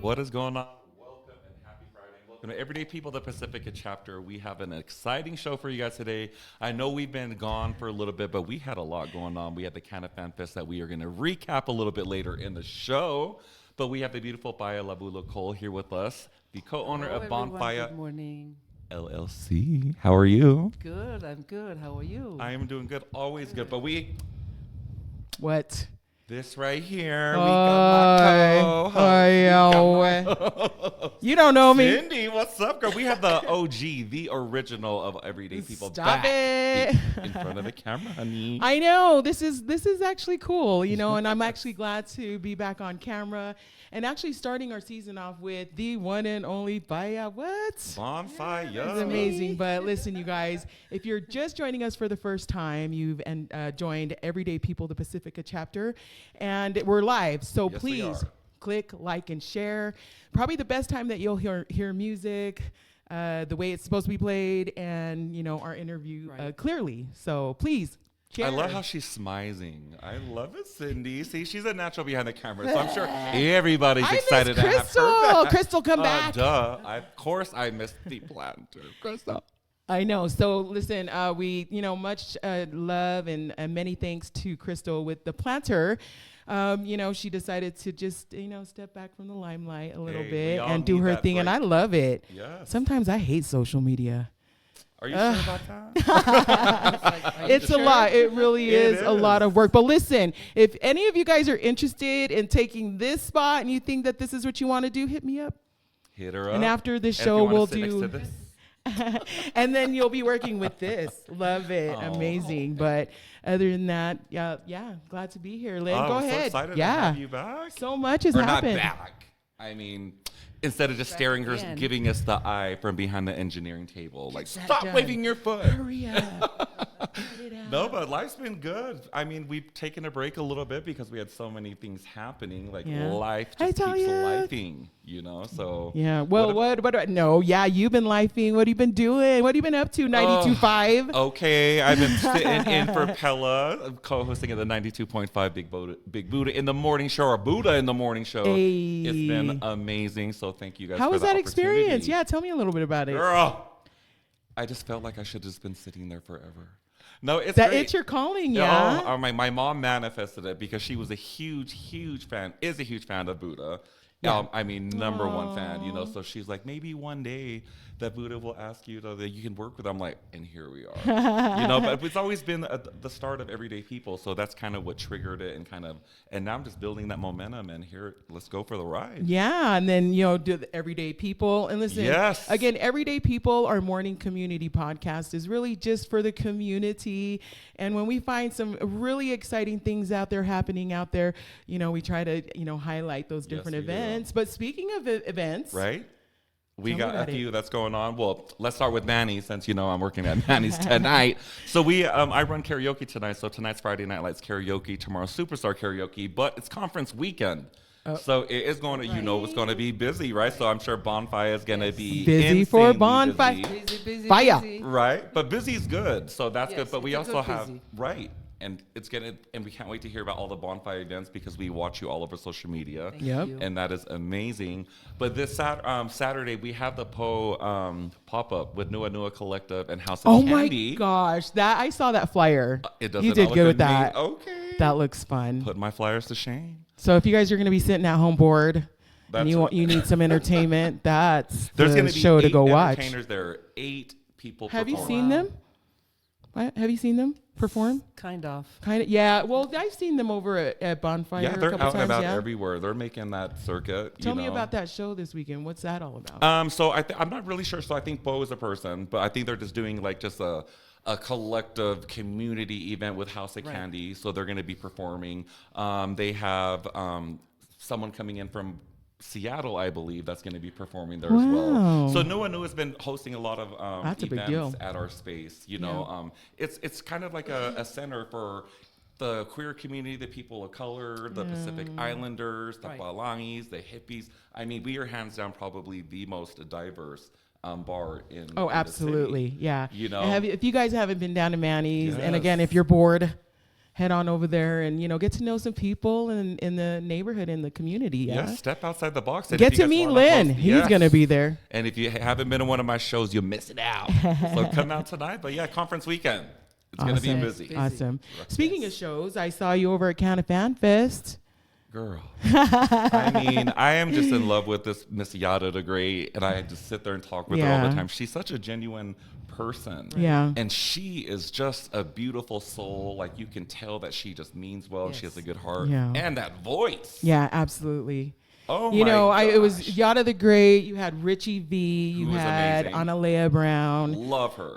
What is going on? Welcome and happy Friday. Welcome to Everyday People, the Pacifica chapter. We have an exciting show for you guys today. I know we've been gone for a little bit, but we had a lot going on. We had the Canna Fan Fest that we are going to recap a little bit later in the show. But we have the beautiful Paea Lavulo Cole here with us, the co-owner of BonFiyah Good morning. LLC. How are you? Good. I'm good. How are you? I am doing good. Always good. But What? this right here, we got my co-host. You don't know me. Cindy, what's up, girl? We have the OG, the original of Everyday People Stop back it. in front of the camera, honey. I know this is actually cool, and I'm actually glad to be back on camera and actually starting our season off with the one and only Paea. What? BonFiyah. It's amazing. But listen, you guys, if you're just joining us for the first time, you've joined Everyday People, the Pacifica chapter, and we're live. So Yes, please click like and share. Probably the best time that you'll hear music, the way it's supposed to be played, and our interview clearly. So please. I love how she's smizing. I love it, Cindy. See, she's a natural behind the camera, so I'm sure everybody's excited to have her back. Crystal, come back. Duh. Of course, I missed the planter. Crystal. I know. So listen, we much love and many thanks to Crystal with the planter. She decided to just step back from the limelight a little bit and do her thing, and I love it. Yes. Sometimes I hate social media. Are you sure about that? It's a lot. It really is a lot of work. But listen, if any of you guys are interested in taking this spot and you think that this is what you want to do, hit me up. Hit her up. And after this show, we'll do. And then you'll be working with this. Love it. Oh. Amazing. But other than that, yeah, glad to be here. Lynn, go ahead. So excited to have you back. So much has or happened. Not back. I mean, Instead of just staring her, again. giving us the eye from behind the engineering table. Like, that stop done. waving your foot. Hurry up. Get it out. No, but life's been good. I mean, we've taken a break a little bit because we had so many things happening. Like, Yeah. life I just tell keeps ya. lifing, you know? So, Yeah. Well, What what? No. Yeah. You've been lifing. What have you been doing? What have you been up to? 92.5. okay, I've been sitting in for Pella, co-hosting at the 92.5 Big Buddha in the morning show, or Buddha in the morning show. Hey. It's been amazing. So thank you guys How for was the that experience? opportunity. Yeah. Tell me a little bit about it. Girl, I just felt like I should have just been sitting there forever. No, it's That great. it's your calling, yeah. My mom manifested it because she was a huge fan of Buddha. Yeah. I mean, number one fan, you know. So she's like, maybe one day that Buddha will ask you that you can work with. I'm like, and here we are, you know. But it's always been the start of Everyday People, so that's kind of what triggered it, and now I'm just building that momentum. And here, let's go for the ride. Yeah, and then do the Everyday People, and listen. Yes. Again, Everyday People, our morning community podcast is really just for the community. And when we find some really exciting things happening out there, we try to highlight those different we do. events. But speaking of events, Right. We Tell me got about a few it. that's going on. Well, let's start with Manny's since I'm working at Manny's tonight. So I run karaoke tonight. So tonight's Friday Night Lights karaoke, tomorrow's Superstar karaoke, but it's conference weekend. So it is going to, it's going to be busy, right? So I'm sure BonFiyah is going to be Busy for insanely BonFiyah. busy. Busy, Fire. busy. Right, but busy's good, so that's Yes, good. But we it's a also good have busy. right, and we can't wait to hear about all the BonFiyah events because we watch you all over social media. Thank Yep. you. And that is amazing. But this Saturday, we have the pop-up with Nua Collective and House of Oh Candy. my gosh, I saw that flyer. It doesn't You did all good look with to me. that. Okay. That looks fun. Put my flyers to shame. So if you guys are going to be sitting at home bored and That's you need some entertainment, that's There's the going to be show to 8 go watch. entertainers. There are 8 people Have you performing. seen them? What? Have you seen them perform? Kind of. Kind of. Yeah. Well, I've seen them over at BonFiyah Yeah, a they're couple out and times. about Yeah. everywhere. They're making that circuit. Tell me know. about that show this weekend. What's that all about? So I'm not really sure. So I think Bo is a person, but I think they're just doing like just a collective community event with House of Right. Candy. So they're going to be performing. They have someone coming in from Seattle, I believe, that's going to be performing there as Wow. well. So Nua has been hosting a lot of That's a big events deal. at our space. It's kind of like a center for the queer community, the people of color, the Pacific Islanders, the Right. Palangis, the hippies. I mean, we are hands down probably the most diverse bar in Oh, in the absolutely. city. Yeah. You know? And if you guys haven't been down to Manny's, and again, Yes. if you're bored, head on over there and get to know some people in the neighborhood, in the community. Yeah. Step outside the box. And Get if you to guys meet wanna Lynn. host- He's Yes. gonna be there. And if you haven't been to one of my shows, you're missing out. So come out tonight. But yeah, conference weekend. It's going to be Awesome. busy. Busy. Awesome. Speaking of shows, I saw you over at Canada Fan Fest. Girl. I mean, I am just in love with this Miss Yada the Great, and I just sit there and talk with her all Yeah. the time. She's such a genuine person. Yeah. And she is just a beautiful soul. Like, you can tell that she just means well. And she has a good heart. Yeah. And that voice. Yeah, absolutely. Oh, You my know, it was gosh. Yada the Great. You had Richie V. You Who was had amazing. Analea Brown. Love her.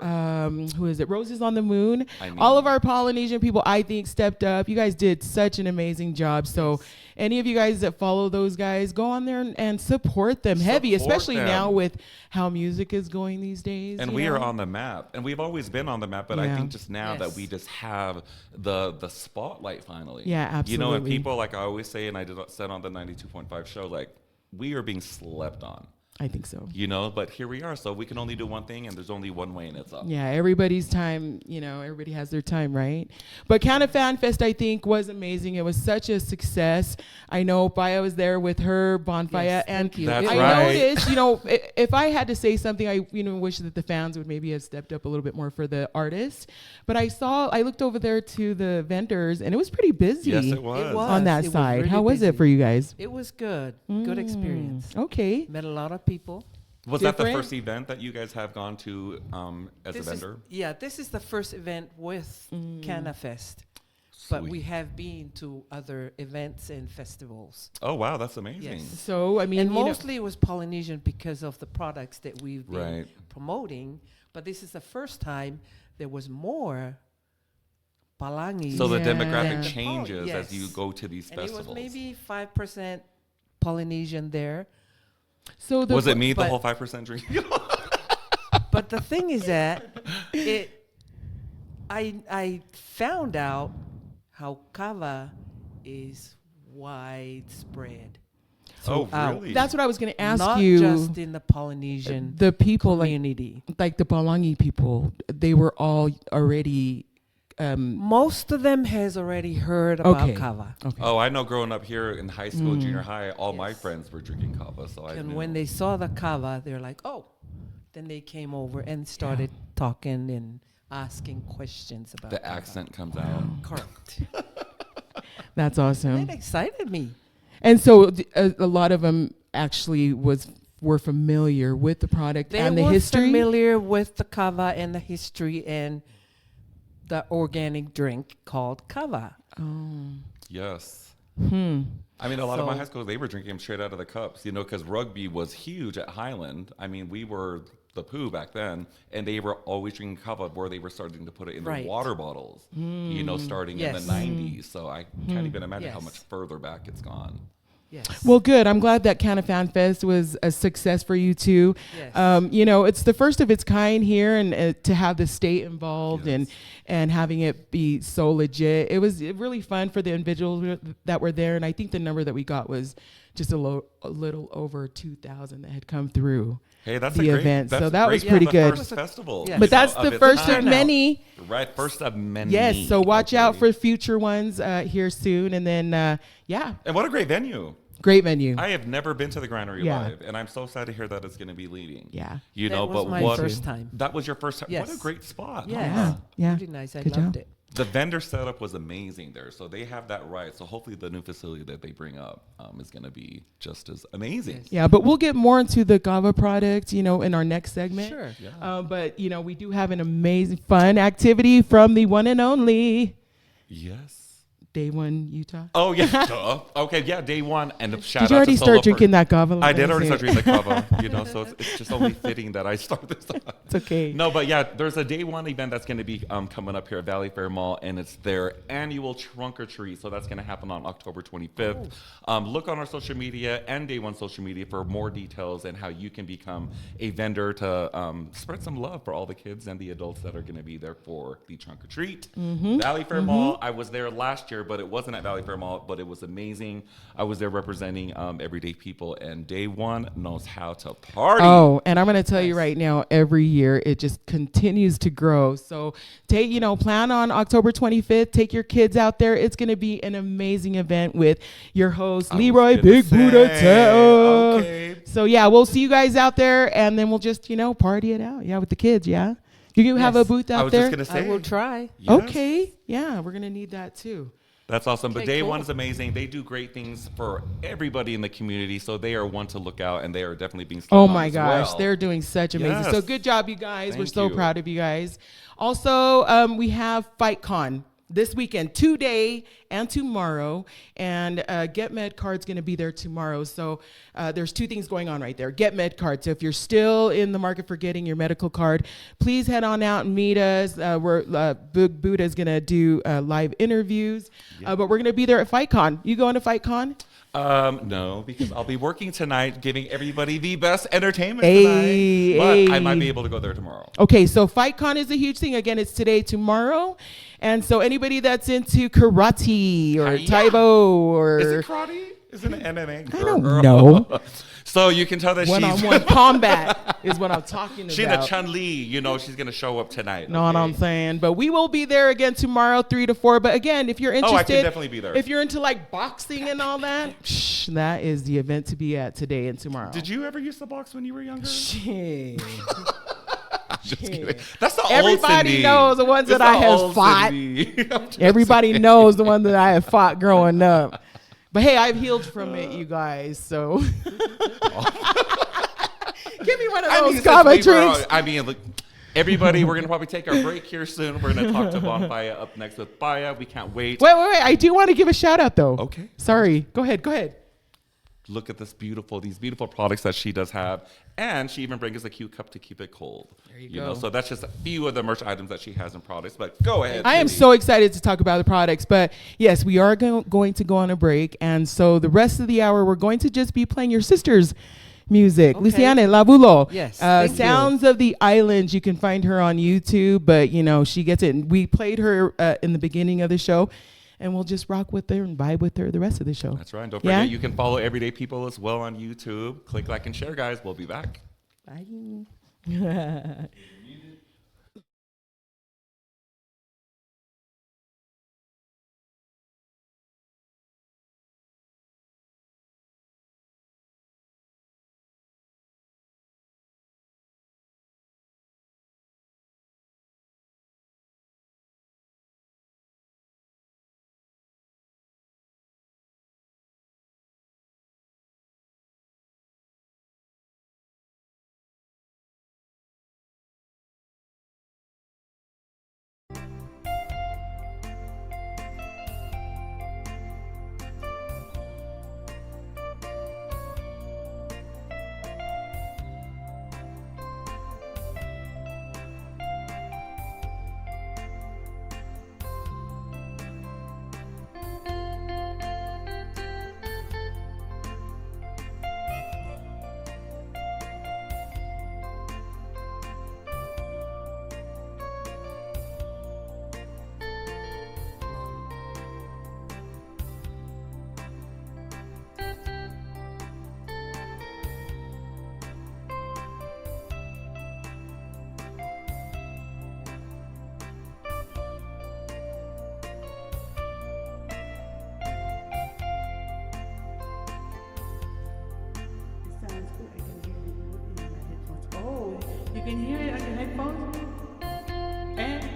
Who is it? Roses on the Moon. I mean- All of our Polynesian people, I think, stepped up. You guys did such an amazing job. So, any of you guys that follow those guys, go on there and support them heavy, Support especially them. now with how music is going these days. And you we know? are on the map, and we've always been on the map. But I Yeah. think just now that Yes. we just have the spotlight finally. Yeah, You know, and absolutely. people, like I always say, and I said on the 92.5 show, like, we are being slept on. I think so. You know, but here we are. So we can only do one thing, and there's only one way, and it's up. Yeah, everybody's time, everybody has their time, right? But Canada Fan Fest, I think, was amazing. It was such a success. I know Paea was there with her BonFiyah, Yes, and thank you. That's I right. noticed, if I had to say something, I wish that the fans would maybe have stepped up a little bit more for the artists. But I looked over there to the vendors, and it was pretty busy. Yes, it was. On that It was side. really How was it busy. for you guys? It was good. Good experience. Okay. Met a lot of people. Was that the Different? first event that you guys have gone to as a vendor? This is the first event with Canada Fest. But we have been to other events and festivals. Oh, wow, that's amazing. Yes. So, I mean, And mostly it was Polynesian because of the products that we've been Right. promoting. But this is the first time there was more Palangis. So the Yeah. demographic Yeah. changes as Yes. you go to these and festivals. it was maybe 5% Polynesian there. So Was it me, the but- whole 5% drink? But the thing is that I found out how Kava is widespread. Oh, throughout. really? That's what I was going to ask Not you. just in the Polynesian The people community. like the Palangi people, they were all already. Most of them has already heard about Okay. Kava. Okay. Oh, I know growing up here in high school, junior high, all my Yes. friends were drinking Kava, so I And knew. when they saw the Kava, they're like, oh. Then they came over and started talking and asking questions about the Kava. accent comes out. Correct. That's awesome. That excited me. And so a lot of them actually were familiar with the product They and the were history. familiar with the Kava and the history and the organic drink called Kava. Yes. Hmm. I mean, a lot of my So- high schools, they were drinking them straight out of the cups, you know, because rugby was huge at Highland. I mean, we were the poo back then, and they were always drinking Kava where they were starting to put it in their Right. water bottles, you know, starting Yes. in the 90s. So I can't even imagine how Yes. much further back it's gone. Yes. Well, good. I'm glad that Canna Fan Fest was a success for you too. Yes. You know, it's the first of its kind here, and to have the state involved Yes. and having it be so legit, it was really fun for the individuals that were there. And I think the number that we got was just a little over 2,000 that had come through. Hey, that's The a great event. that's So that great was for pretty the good. First festival, Yeah. you But know, that's of the its first of kind. many. Right, first of many. Yes. So watch out Okay. for future ones here soon. And then, yeah, And what a great venue. great venue. I have never been to the Granary Yeah. live, and I'm so sad to hear that it's going to be leading. Yeah. You That know, was but my what first time. That was your first time. What Yes. a great spot. Yes. huh? Yeah. Really nice. I Good loved job. it. The vendor setup was amazing there, so they have that right. So hopefully the new facility that they bring up is going to be just as amazing. Yes. Yeah, but we'll get more into the Kava product, you know, in our next segment. Sure. Yeah. But, you know, we do have an amazing, fun activity from the one and only Yes. Day One Utah. Oh yeah. Duh. Okay. Yeah. Day one, and a shout Did you out already to start Solo drinking for, that Kava? I like did already said? start drinking the Kava. You know, so it's just only fitting that I start this. It's okay. No, but yeah, there's a day one event that's going to be coming up here at Valley Fair Mall, and it's their annual trunk or treat. So that's going to happen on October 25th. Look on our social media and Day One social media for more details and how you can become a vendor to spread some love for all the kids and the adults that are going to be there for the trunk or treat. Valley Fair Mall. I was there last year, but it wasn't at Valley Fair Mall, but it was amazing. I was there representing everyday people, and Day One knows how to party. Oh, and I'm going to tell you right now, every year it just continues to grow. So plan on October 25th. Take your kids out there. It's going to be an amazing event with your host, I was Leroy gonna Big Buddha say, Teo. okay. So yeah, we'll see you guys out there, and then we'll just party it out. Yeah, with the kids. Yeah, you have a Yes. booth I out was there. just going to I say. will try. Yes. Okay, yeah, we're gonna need that too. That's awesome. But Okay, Day cool. One is amazing. They do great things for everybody in the community. So they are one to look out, and they are definitely being started Oh on my as gosh, well. they're doing such amazing. So Yes. good job, you guys. We're Thank so you. proud of you guys. Also, we have FightCon this weekend, today and tomorrow, and Get Med Card's going to be there tomorrow. So there's two things going on right there. Get Med Card. So if you're still in the market for getting your medical card, please head on out and meet us. Big Buddha is going to do live interviews, but we're going to be there at FightCon. You going to FightCon? No, because I'll be working tonight, giving everybody the best entertainment Hey, tonight. But I hey. might be able to go there tomorrow. Okay, so FightCon is a huge thing. Again, it's today, tomorrow. And so anybody that's into karate or Hiya. Taibo or Is it karate? Is it an MMA? I don't know. So you can tell that she's one-on-one combat is what I'm talking she's a about. Chun-Li. You know she's gonna show up tonight. Know what I'm okay? saying? But we will be there again tomorrow, 3 to 4. But again, if you're interested, Oh, I can definitely be there. If you're into like boxing and all that, that is the event to be at today and tomorrow. Did you ever used to box when you were younger? Shit. Just kidding. That's the old Everybody Cindy. knows the ones That's that I the have old fought. Cindy. I'm just Everybody saying. knows the one that I have fought growing up. But hey, I've healed from it, you guys. So give me one of those since Kava we were drinks. on- I mean, look, everybody, we're gonna probably take our break here soon. We're gonna talk to BonFiyah up next with Paea. We can't wait. Wait. I do want to give a shout out though. Okay. Sorry. Go ahead. Look at these beautiful products that she does have, and she even brings us a cute cup to keep it cold. There you You go. know, so that's just a few of the merch items that she has in products. But go ahead. I am Cindy. so excited to talk about the products, but yes, we are going to go on a break, and so the rest of the hour we're going to just be playing your sister's music. Okay. Luciana Lavulo. Yes, thank you. Sounds of the Islands. You can find her on YouTube, but she gets it. We played her in the beginning of the show, and we'll just rock with her and vibe with her the rest of the show. That's right. And don't Yeah? forget, you can follow Everyday People as well on YouTube. Click like and share, guys. We'll be back. Bye. You can hear it on your headphones? And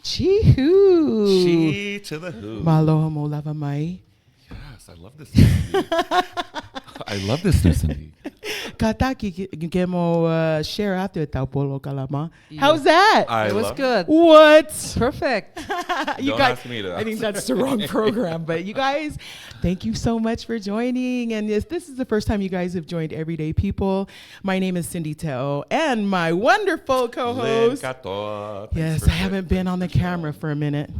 Chee-hoo. She to the who. Malo mo lava mai. Yes, I love this new Cindy. I love this new Cindy. Kataki gemo share after taupolo kalama. How's that? It was good. What? Perfect. You Don't guys, ask me to. I think that's the wrong program. But you guys, thank you so much for joining. And yes, this is the first time you guys have joined Everyday People. My name is Cindy Teo, and my wonderful co-host. Lynn Catoa. Thanks Yes, for I haven't been on the camera for a minute.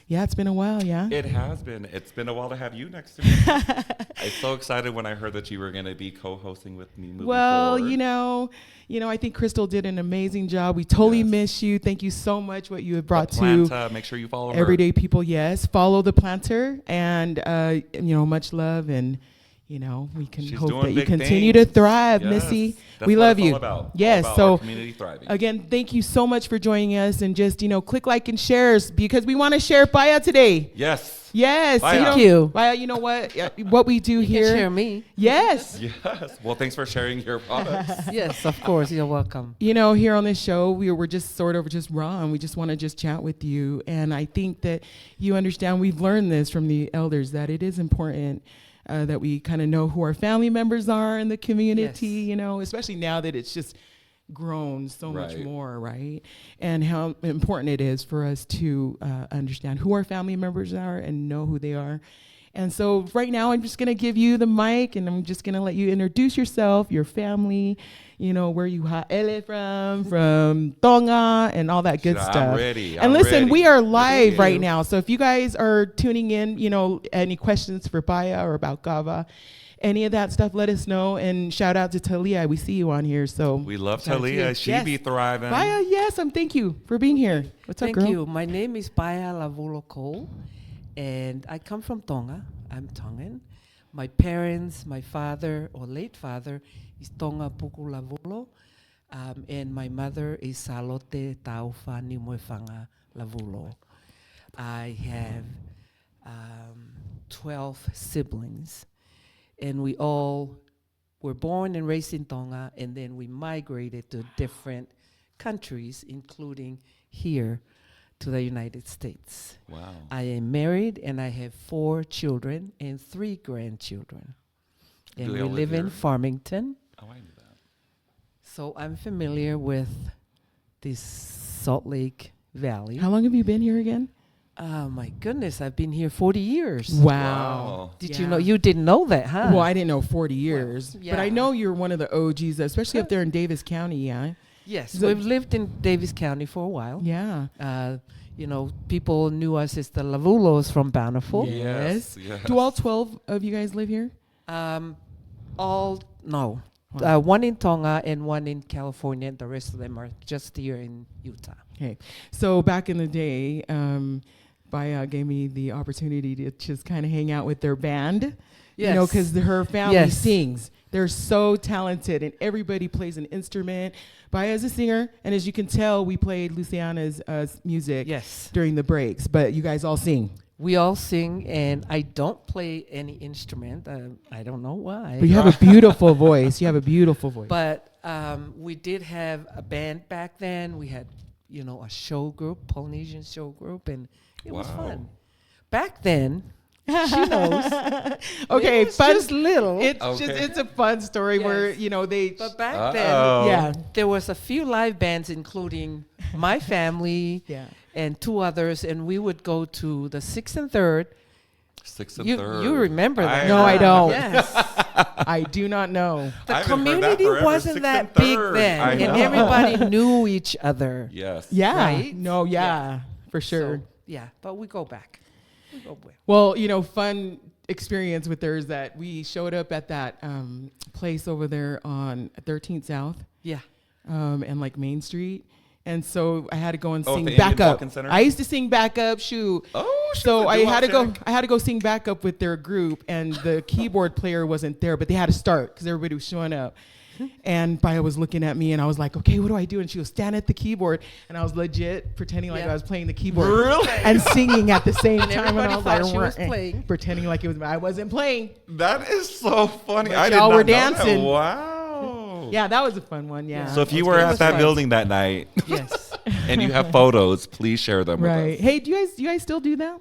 Yeah, it's been a while, yeah. It has been. It's been a while to have you next to me. I'm so excited when I heard that you were going to be co-hosting with me moving Well, forward. I think Crystal did an amazing job. We totally Yes. miss you. Thank you so much what you have brought The to Planta, make sure you follow her. Everyday People. Yes, follow the planter, and much love, and we can She's hope doing that you big continue to things. thrive, Yes. Missy. That's We what love it's all you. about. Yes, All about so our community thriving. again, thank you so much for joining us, and just click like and shares because we want to share Paea today. Yes. Yes, Paea. Thank you. Paea, you know what? What we do You here. can share me. Yes. Yes. Well, thanks for sharing your products. Yes, of course. You're welcome. Here on this show, we're just sort of just raw, and we just want to just chat with you. And I think that you understand, we've learned this from the elders, that it is important that we kind of know who our family members are in the community, especially now that it's just grown so much Right. more, right? And how important it is for us to understand who our family members are and know who they are. And so right now, I'm just going to give you the mic, and I'm just going to let you introduce yourself, your family, where you haele from Tonga, and all that good I'm stuff. ready. And I'm listen, ready. we are live Thank right you. now. So if you guys are tuning in, any questions for Paea or about Kava, any of that stuff, let us know. And shout out to Talia. We see you on here. So We love shout out to you. Talia. She Yes. be thriving. Paea, yes, thank you for being here. What's Thank up, girl? you. My name is Paea Lavulo Cole, and I come from Tonga. I'm Tongan. My parents, my father or late father is Tonga Puku Lavulo, and my mother is Salote Taufa Nimoefanga Lavulo. I have 12 siblings, and we all were born and raised in Tonga, and then we migrated to different countries, including here to the United States. Wow. I am married and I have 4 children and 3 grandchildren. And Do they we all live in here? Farmington. Oh, I knew that. So I'm familiar with this Salt Lake Valley. How long have you been here again? Oh my goodness, I've been here 40 years. Wow. Did you know? You didn't know that, huh? Well, I didn't know 40 years, but I yeah. know you're one of the OGs, especially up there in Davis County. Yeah. Yes, So- we've lived in Davis County for a while. Yeah. People knew us as the Lavulos from Bountiful. Yes. Do all 12 of you guys live here? No. Wow. One in Tonga and one in California. And the rest of them are just here in Utah. Okay. So back in the day, Paea gave me the opportunity to just kind of hang out with their band. You know, because her family Yes. sings. They're so talented, and everybody plays an instrument. Paea is a singer, and as you can tell, we played Luciana's music Yes. during the breaks, but you guys all sing. We all sing, and I don't play any instrument. I don't know why. But you have a beautiful voice. You have a beautiful voice. But we did have a band back then. We had, a show group, Polynesian show group, and it was Wow. fun. Back then, she knows. Okay, it was fun. just little. It's a fun story where Yes. they. But back Uh-oh. then, Yeah. there was a few live bands, including my family Yeah. and 2 others, and we would go to the 6th and 3rd. 6 and You 3rd. remember that? No, I don't. Yes. I do not know. The I haven't heard that community forever. wasn't 6th that and big 3rd. then, I and know. everybody knew each other. Yes. Yeah. Right? No, yeah, for sure. So, yeah, but we go back. We go back. Well, fun experience with her is that we showed up at that place over there on 13th South Yeah. and like Main Street. And so I had to go and Oh, sing the Indian backup. Walking Center? I used to sing backup, shoot. Oh, she So was a I had to doo-wop go. chick. I had to go sing backup with their group, and the keyboard player wasn't there, but they had to start because everybody was showing up. And Paea was looking at me, and I was like, "Okay, what do I do?" And she was stand at the keyboard, and I was legit pretending like Yeah. I was playing the keyboard Really? and singing at the same And time. And everybody I was thought like, she was "Rah," playing. pretending like it was. I wasn't playing. That is so funny. But I did y'all not were know that. dancing. Wow. Yeah, that was a fun one. Yeah. So if you It were was at that fun. building that night Yes. and you have photos, please share them with Right. us. Hey, do you guys still do that?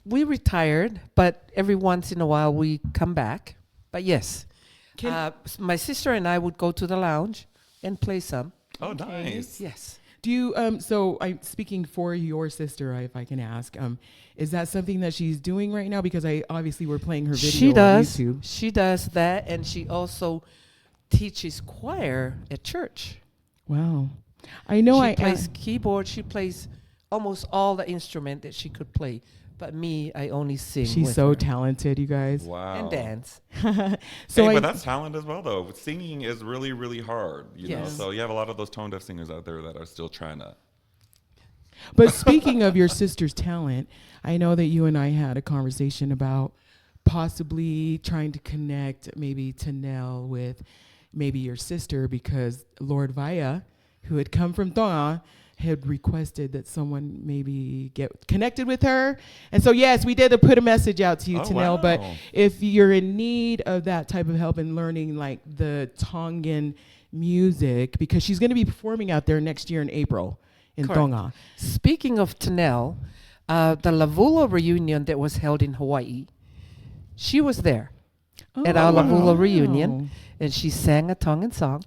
We retired, but every once in a while we come back. But yes, my sister and I would go to the lounge and play some. Oh, nice. Yes. Do you so I'm speaking for your sister, if I can ask, is that something that she's doing right now? Because I obviously we're playing her video She on does. YouTube. She does that, and she also teaches choir at church. Wow. I know She plays keyboard. She plays almost all the instrument that she could play. But me, I only sing. she's with so her. talented, you guys. Wow. And dance. So Hey, I but that's talent as well, though. Singing is really, really hard. You know, Yes. so you have a lot of those tone deaf singers out there that are still trying to. But speaking of your sister's talent, I know that you and I had a conversation about possibly trying to connect maybe Tanel with maybe your sister, because Lord Vaya, who had come from Toa, had requested that someone maybe get connected with her. And so, yes, we did put a message out to you, Oh, Tanel. But wow. if you're in need of that type of help in learning like the Tongan music, because she's going to be performing out there next year in April in Correct. Tonga. Speaking of Tanel, the Lavulo reunion that was held in Hawaii, she was there at our wow. Lavulo reunion, and she sang a Tongan song.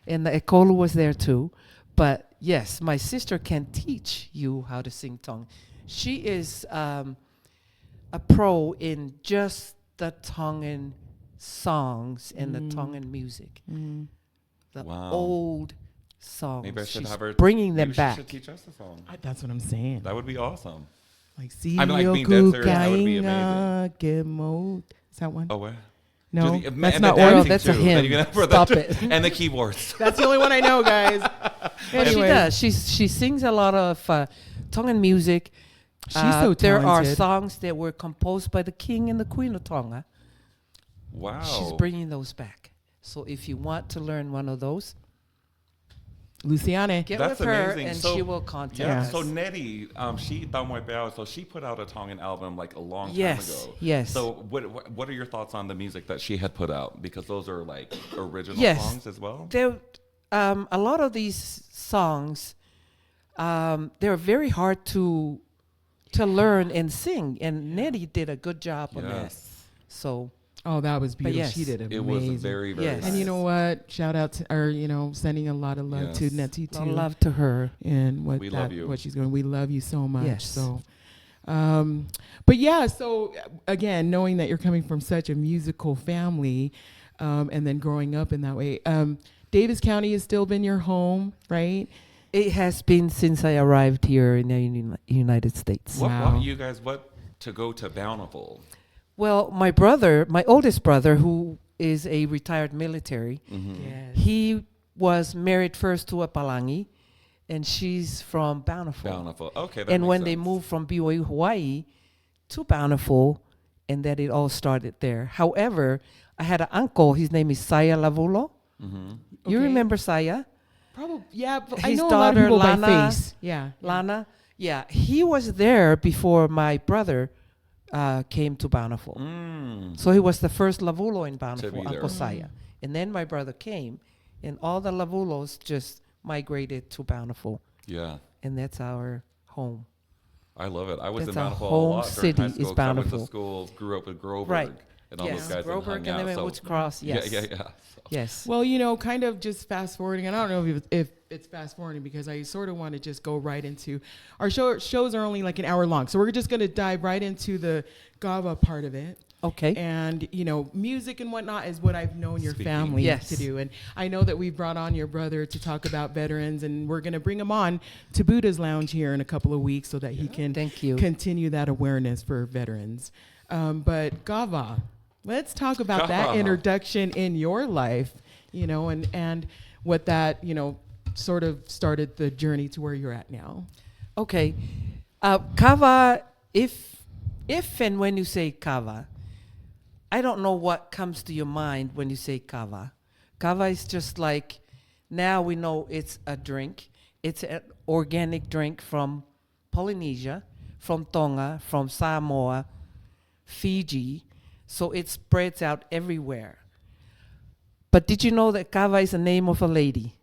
And the Ekolo was there too. But yes, my sister can teach you how to sing Tongan. She is a pro in just the Tongan songs and the Tongan music. The Wow. old songs. Maybe I should She's have her. bringing them maybe back. She should teach us a song. That's what I'm saying. That would be awesome. Like, I'm like being dead serious. That would be amazing. Is that one? Oh, what? No, Do the- that's and not the one. dancing That's a too. hymn. Then you can have for Stop the- it. And the keyboards. That's the only one I know, guys. But she Anyway, does. She sings a lot of Tongan music. she's so talented. There are songs that were composed by the king and the queen of Tonga. Wow. She's bringing those back. So if you want to learn one of those, Luciane. get That's with her amazing. and So- she will contact Yeah. us. So Nettie, she Tamoy Paea, so she put out a Tongan album like a long time Yes, ago. yes. So what are your thoughts on the music that she had put out? Because those are like original Yes. songs as well. a lot of these songs, they're very hard to learn and sing, and Nettie did a good job on that. Yes. So Oh, that was But beautiful. She yes. did amazing. It was very, very Yes. nice. And you know what? Shout out to, or sending a lot of love to Yes. Nettie a lot too, of love to her. and We love you. what she's going. We love you so much. Yes. So, but yeah. So again, knowing that you're coming from such a musical family, and then growing up in that way, Davis County has still been your home, right? It has been since I arrived here in the United States. What Wow. brought you guys to go to Bountiful? Well, my brother, my oldest brother, who is a retired military, Mm-hmm. he was married first to a Palangi, and she's from Bountiful. Bountiful. Okay. That And makes when they sense. moved from BYU, Hawaii to Bountiful, and that it all started there. However, I had an uncle, his name is Paea Lavulo. Mm-hmm. You Okay. remember Paea? Probably. Yeah. But I His know a lot of daughter, people by Lana. face. Yeah. Lana? Yeah, he was there before my brother came to Bountiful. Mm. So he was the first Lavulo in Bountiful, be there. Uncle Paea. And then my brother came, and all the Lavulos just migrated to Bountiful, Yeah. and that's our home. I love it. I was That's in our Bountiful a home lot during city high is school. 'Cause I went to Bountiful. school, grew up with Groberg, Right. and all Yes, those guys that Groberg, hung and then out. went So Woods Cross. Yes. yeah. So. Yes. Well, kind of just fast forwarding, and I don't know if it's fast forwarding because I sort of want to just go right into our shows are only like an hour long, so we're just going to dive right into the Kava part of it. Okay. And music and whatnot is what I've known your Speaking. family Yes. to do. And I know that we've brought on your brother to talk about veterans, and we're going to bring him on to Buddha's Lounge here in a couple of weeks so that he can Thank you. continue that awareness for veterans. But Kava, let's talk about that Kava. introduction in your life, and what that, sort of started the journey to where you're at now. Okay. Kava, if and when you say Kava, I don't know what comes to your mind when you say Kava. Kava is just like, now we know it's a drink. It's an organic drink from Polynesia, from Tonga, from Samoa, Fiji. So it spreads out everywhere. But did you know that Kava is the name of a lady?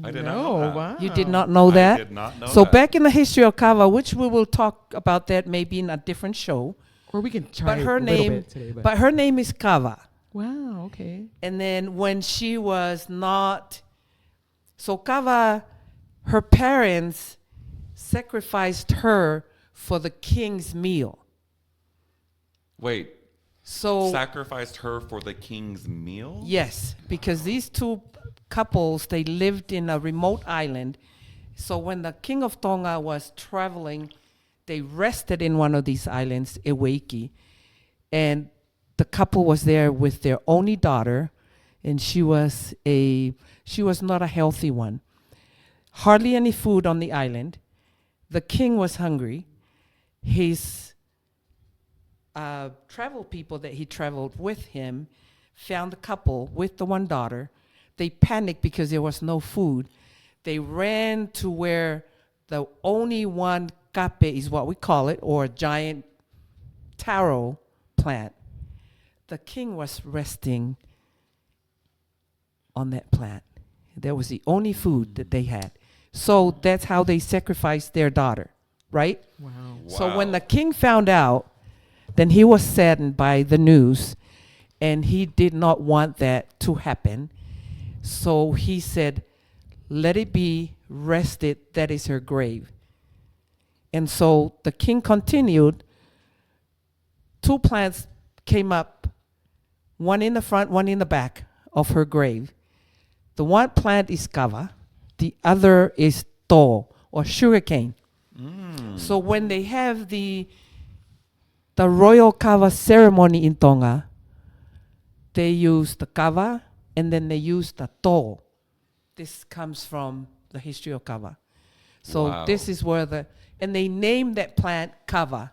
I did not know that. Wow. You did not know that? I did not know So that. back in the history of Kava, which we will talk about that maybe in a different show, Or we can try but her a little name, bit today. but her name is Kava. Wow, okay. And then when she was not, so Kava, her parents sacrificed her for the king's meal. Wait, So sacrificed her for the king's meal? yes, because these two couples, they lived in a remote island. So when the king of Tonga was traveling, they rested in one of these islands, Ewaiki, and the couple was there with their only daughter, and she was not a healthy one. Hardly any food on the island. The king was hungry. His travel people that he traveled with him found the couple with the one daughter. They panicked because there was no food. They ran to where the only one kape is what we call it, or a giant taro plant. The king was resting on that plant. That was the only food that they had. So that's how they sacrificed their daughter, right? Wow. So when Wow. the king found out, then he was saddened by the news, and he did not want that to happen. So he said, let it be rested, that is her grave. And so the king continued. Two plants came up, one in the front, one in the back of her grave. The one plant is kava, the other is to, or sugarcane. So when they have the royal kava ceremony in Tonga, they use the kava and then they use the to. This comes from the history of kava. So Wow. this is where and they named that plant kava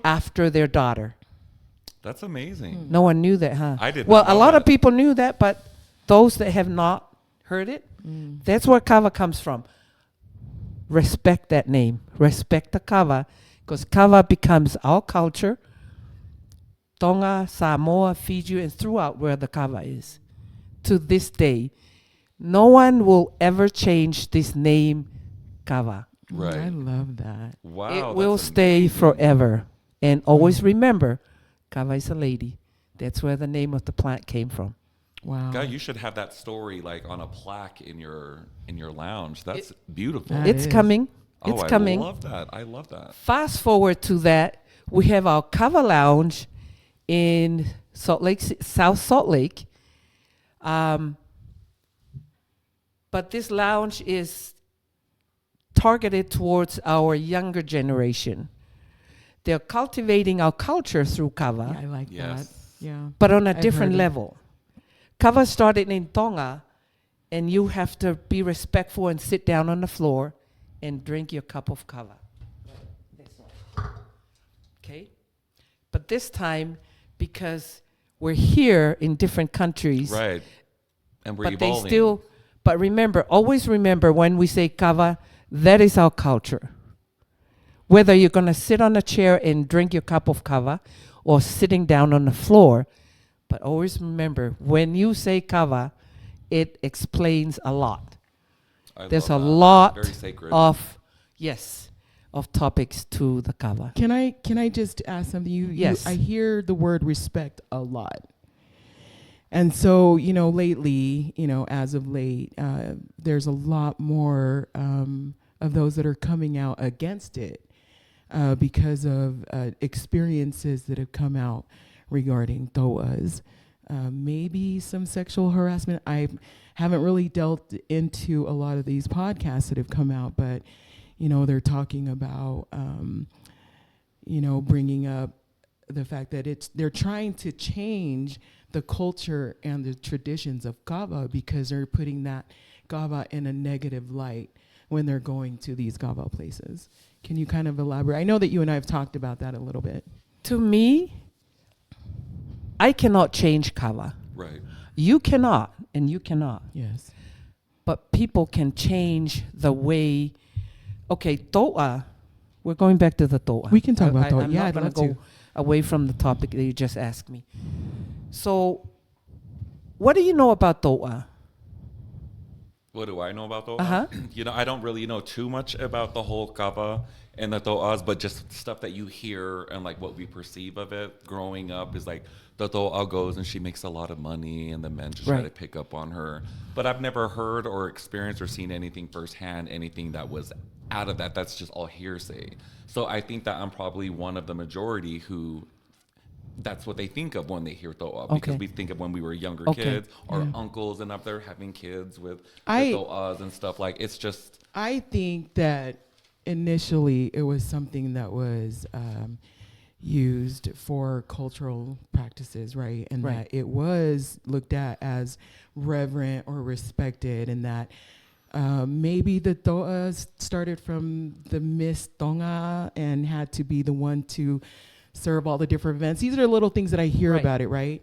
after their daughter. That's amazing. No one knew that, huh? I did Well, not a know lot that. of people knew that, but those that have not heard it, that's where kava comes from. Respect that name. Respect the kava, because kava becomes our culture. Tonga, Samoa, Fiji, and throughout where the kava is. To this day, No one will ever change this name, Kava. Right. I love that. Wow. It that's will stay amazing. forever. And always remember, Kava is a lady. That's where the name of the plant came from. Wow. God, you should have that story like on a plaque in your lounge. That's beautiful. That It's is. coming. Oh, It's I coming. love that. I love that. Fast forward to that, we have our Kava Lounge in South Salt Lake. But this lounge is targeted towards our younger generation. They're cultivating our culture through Kava, Yeah, I like Yes. that. Yeah. but on a I've different heard it. level. Kava started in Tonga, and you have to be respectful and sit down on the floor and drink your cup of Kava. This one. Okay? But this time, because we're here in different countries, Right. And we're but evolving. they still, but remember, always remember when we say Kava, that is our culture. Whether you're going to sit on a chair and drink your cup of Kava or sitting down on the floor, but always remember, when you say Kava, it explains a lot. I There's a love that. lot Very sacred. of topics to the Kava. Can I just ask something? Yes. I hear the word respect a lot. And so, lately, as of late, there's a lot more of those that are coming out against it because of experiences that have come out regarding touas. Maybe some sexual harassment. I haven't really delved into a lot of these podcasts that have come out, but, they're talking about, bringing up the fact that they're trying to change the culture and the traditions of Kava because they're putting that Kava in a negative light when they're going to these Kava places. Can you kind of elaborate? I know that you and I have talked about that a little bit. To me, I cannot change Kava. Right. You cannot, and you cannot. Yes. But people can change the way. Okay, toua. We're going back to the toua. We can talk about toua. I'm Yeah, not I'd gonna love go to. away from the topic that you just asked me. So, what do you know about toua? What do I know about toua? Uh-huh. I don't really know too much about the whole kava and the toas, but just stuff that you hear and like what we perceive of it growing up is like the toa goes and she makes a lot of money and the men just try Right. to pick up on her. But I've never heard or experienced or seen anything firsthand, anything that was out of that. That's just all hearsay. So I think that I'm probably one of the majority who that's what they think of when they hear toa, because Okay. we think of when we were younger Okay. kids, our Yeah. uncles and up there having kids with I- the toas and stuff. Like it's just I think that initially it was something that was used for cultural practices, right? And Right. that it was looked at as reverent or respected, and that maybe the toa started from the Miss Tonga and had to be the one to serve all the different events. These are little things that I hear Right. about it, right?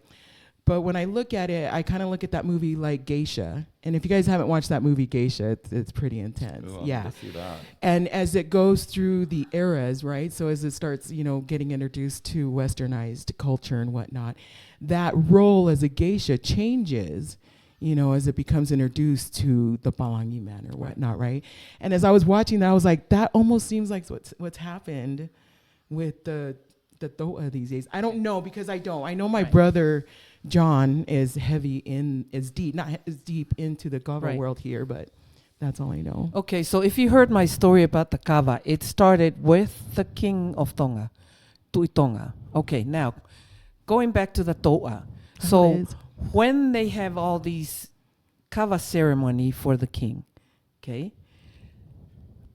But when I look at it, I kind of look at that movie like Geisha. And if you guys haven't watched that movie Geisha, it's pretty intense. ooh, I'm Yeah. gonna see that. And as it goes through the eras, right? So as it starts, getting introduced to westernized culture and whatnot, that role as a geisha changes, as it becomes introduced to the Palangi man or whatnot, right? And as I was watching that, I was like, that almost seems like what's happened with the toa these days. I don't know because I don't. I know my Right. brother John is not as deep into the Kava Right. world here, but that's all I know. Okay, so if you heard my story about the kava, it started with the king of Tonga, Tui Tonga. Okay, now going back to the toa. So Liz. when they have all these kava ceremony for the king, okay,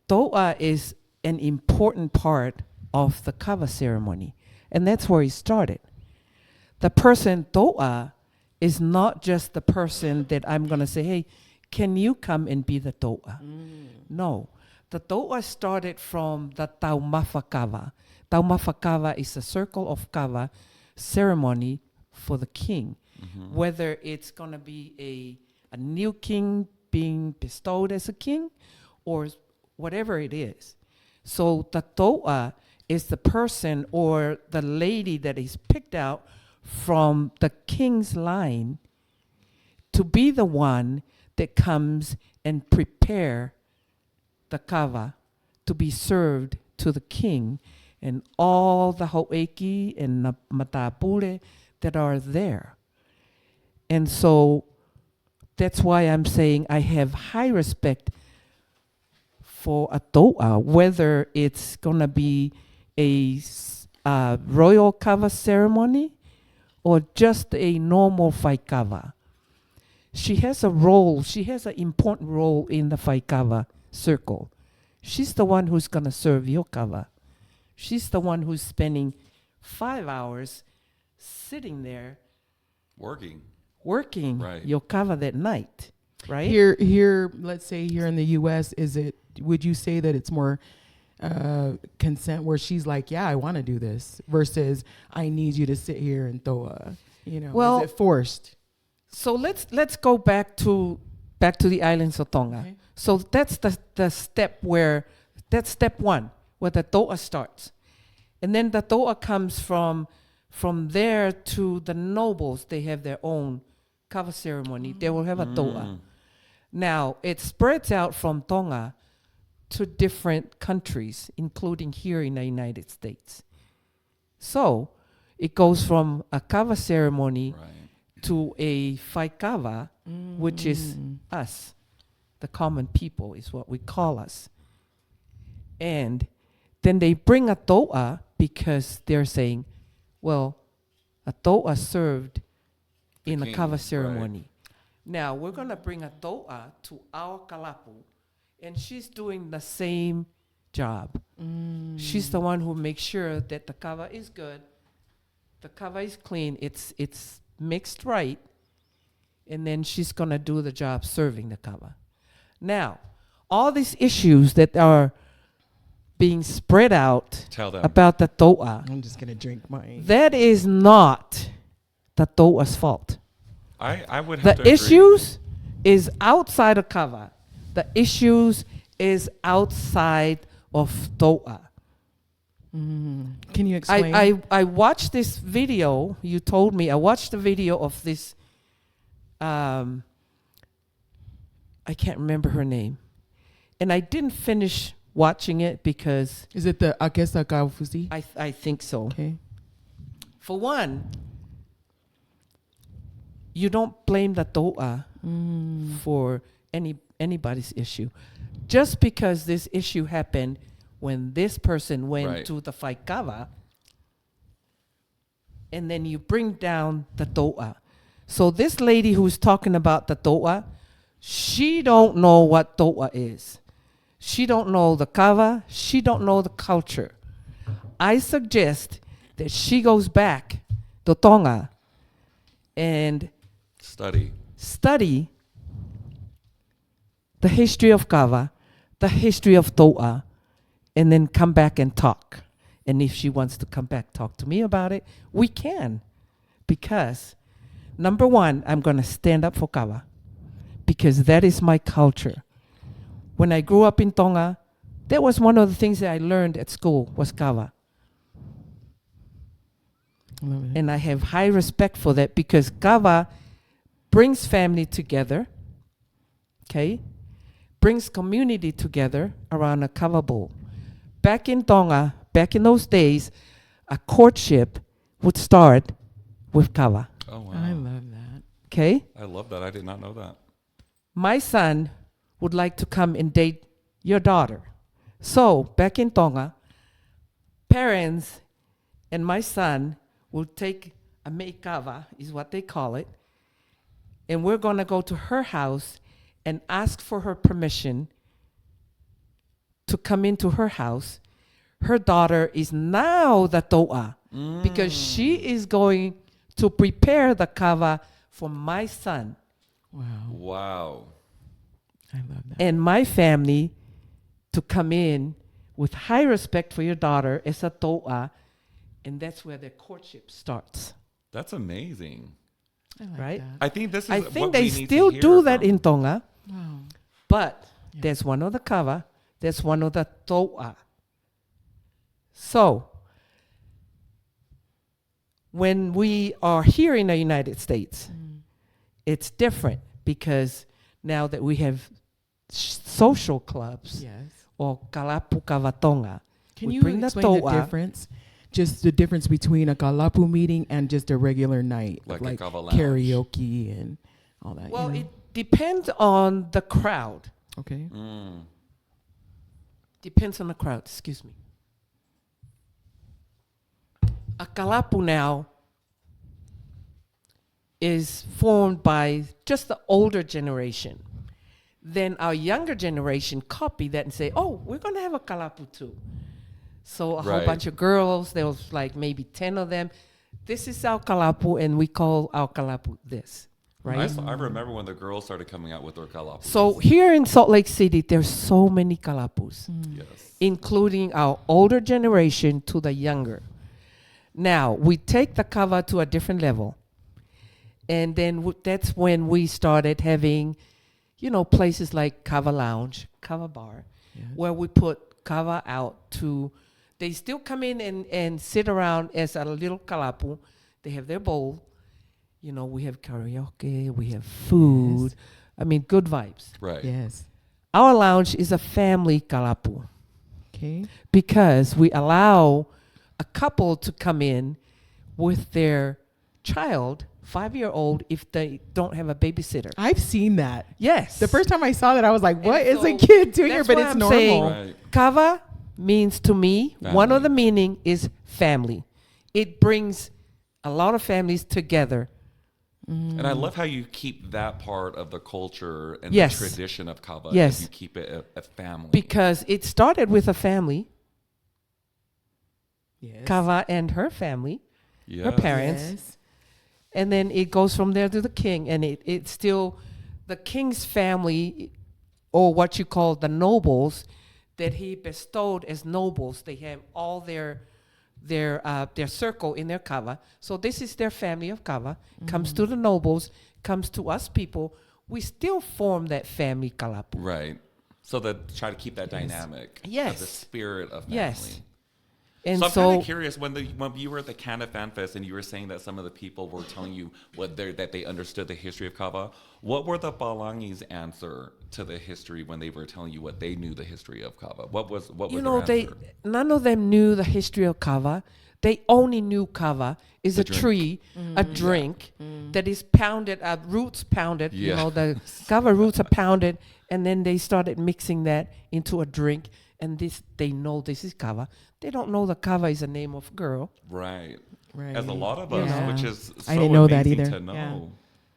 toa is an important part of the kava ceremony, and that's where it started. The person toa is not just the person that I'm going to say, hey, can you come and be the toa? No. The toa started from the taumafa kava. Taumafa kava is a circle of kava ceremony for the king. Whether it's going to be a new king being bestowed as a king or whatever it is. So the toa is the person or the lady that is picked out from the king's line to be the one that comes and prepare the kava to be served to the king and all the ho'eki and the matapule that are there. And so that's why I'm saying I have high respect for a to'a, whether it's going to be a royal kava ceremony or just a normal kava. She has a role, she has an important role in the kava circle. She's the one who's going to serve your kava. She's the one who's spending 5 hours sitting there Working. working your kava that night, right? Here, let's say here in the U.S., would you say that it's more consent where she's like, yeah, I want to do this, versus I need you to sit here and toua? Well, is it forced? So let's go back to the islands of Tonga. Okay. So that's that's step one, where the to'a starts. And then the to'a comes from there to the nobles. They have their own kava ceremony. They will have a to'a. Now, it spreads out from Tonga to different countries, including here in the United States. So it goes from a kava ceremony to a kava, which is us. The common people is what we call us. And then they bring a to'a because they're saying, well, a to'a served in a kava ceremony. Now, we're going to bring a to'a to our kalapu, and she's doing the same job. She's the one who makes sure that the kava is good, the kava is clean, it's mixed right, and then she's going to do the job serving the kava. Now, all these issues that are being spread out about the to'a, I'm just gonna drink mine. that is not the to'a's fault. I would have to The agree. issues is outside of kava. The issues is outside of to'a. Can you explain? I watched this video. You told me. I watched the video of this. I can't remember her name, and I didn't finish watching it because Is it the Akesa Kaufusi? I think so. Okay. For one, you don't blame the to'a for anybody's issue. Just because this issue happened when this person went to the kava, and then you bring down the to'a. So this lady who's talking about the to'a, she don't know what to'a is. She don't know the kava. She don't know the culture. I suggest that she goes back to Tonga and study the history of kava, the history of to'a, and then come back and talk. And if she wants to come back, talk to me about it, we can. Because, number one, I'm going to stand up for kava. Because that is my culture. When I grew up in Tonga, that was one of the things that I learned at school was kava. Love it. And I have high respect for that because kava brings family together, okay? Brings community together around a kava bowl. Back in Tonga, back in those days, a courtship would start with kava, Oh, wow. I love that. okay? I love that. I did not know that. My son would like to come and date your daughter. So, back in Tonga, parents and my son will take a meikava, is what they call it, and we're going to go to her house and ask for her permission to come into her house. Her daughter is now the to'a because she is going to prepare the kava for my son. Wow. Wow. I love that. And my family to come in with high respect for your daughter as a to'a, and that's where their courtship starts, That's amazing. I like right? that. I think this is I what think we they need to still hear do that from- in Tonga, Wow. but Yeah. there's one of the kava, there's one of the to'a. So, when we are here in the United States, it's different because now that we have social clubs Yes. or kalapu kavatonga. Can We you bring the explain the toua. difference? Just the difference between a kalapu meeting and just a regular night, Like of a Kava lounge. karaoke and all that. Well, you know? it depends on the crowd. Okay. Depends on the crowd, excuse me. A kalapu now is formed by just the older generation. Then our younger generation copy that and say, oh, we're going to have a kalapu too. So a whole Right. bunch of girls, there was like maybe 10 of them. This is our kalapu, and we call our kalapu this, right? I remember when the girls started coming out with their kalapus. So here in Salt Lake City, there's so many kalapus, Yes. including our older generation to the younger. Now, we take the kava to a different level. And then that's when we started having, places like Kava Lounge, Kava Bar, Yes. where we put kava out to, they still come in and sit around as a little kalapu. They have their bowl. We have karaoke, we have food. Yes. I mean, good vibes. Right. Yes. Our lounge is a family kalapu Okay. because we allow a couple to come in with their child, 5-year-old, if they don't have a babysitter. I've seen that. Yes. The first time I saw that, I was like, "What And is a so kid doing here?" that's But why it's I'm normal. saying- Right. Kava means to me, one of Family. the meaning is family. It brings a lot of families together. And I love how you keep that part of the culture and Yes. the tradition of Kava. Yes. You keep it a family. Because it started with a family, Yes. Kava and her family, Yes. her parents. Yes. And then it goes from there to the king. And it's still the king's family, or what you call the nobles, that he bestowed as nobles. They have all their circle in their kava. So this is their family of kava. Comes to the nobles, comes to us people. We still form that family kalapu. Right. So that try to keep that dynamic. Yes. Of the spirit of family. Yes. And So I'm so, kind of curious when you were at the Canada Fan Fest and you were saying that some of the people were telling you that they understood the history of Kava. What were the Palangi's answer to the history when they were telling you what they knew the history of Kava? What was their answer? none of them knew the history of kava. They only knew kava is The a drink. tree, a drink that is pounded, roots pounded. Yeah. The kava roots are pounded, and then they started mixing that into a drink. And they know this is kava. They don't know the kava is a name of girl. Right. Right. As a lot of us, Yeah. which is so I didn't know that amazing either. to know. Yeah.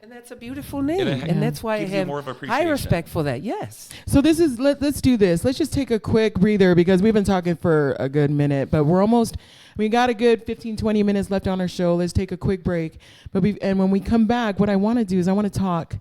And that's a beautiful name. it And that's why I gives you have more of high appreciation. respect for that. Yes. So this is let's do this. Let's just take a quick breather because we've been talking for a good minute, but we got a good 15-20 minutes left on our show. Let's take a quick break. And when we come back, what I want to do is I want to talk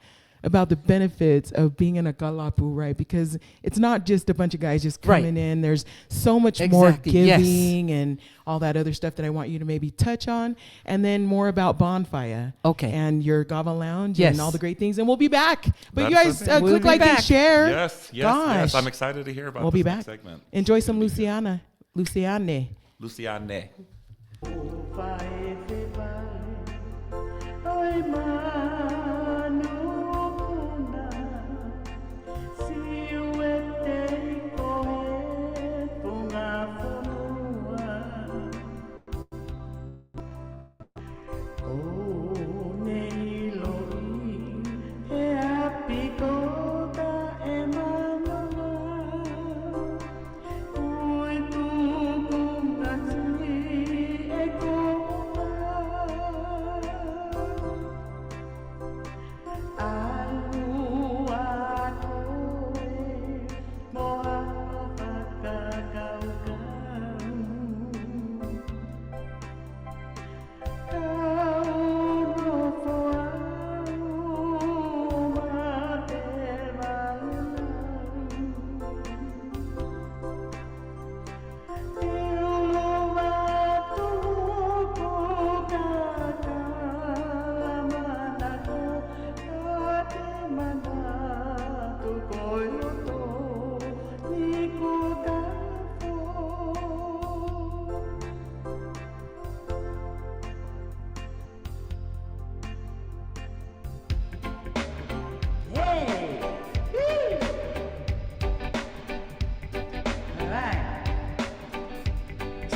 about the benefits of being in a kalapu, right? Because it's not just a bunch of guys just Right. coming in. There's so much more Exactly, yes. giving and all that other stuff that I want you to maybe touch on. And then more about BonFiyah. Okay. And your Kava Lounge Yes. and all the great things. And we'll be back. But you That's guys okay. We'll click be like and back. share. Yes, yes, Gosh. yes. I'm excited to hear about We'll this be next back. segment. Enjoy some It's gonna be Luciane. Luciane.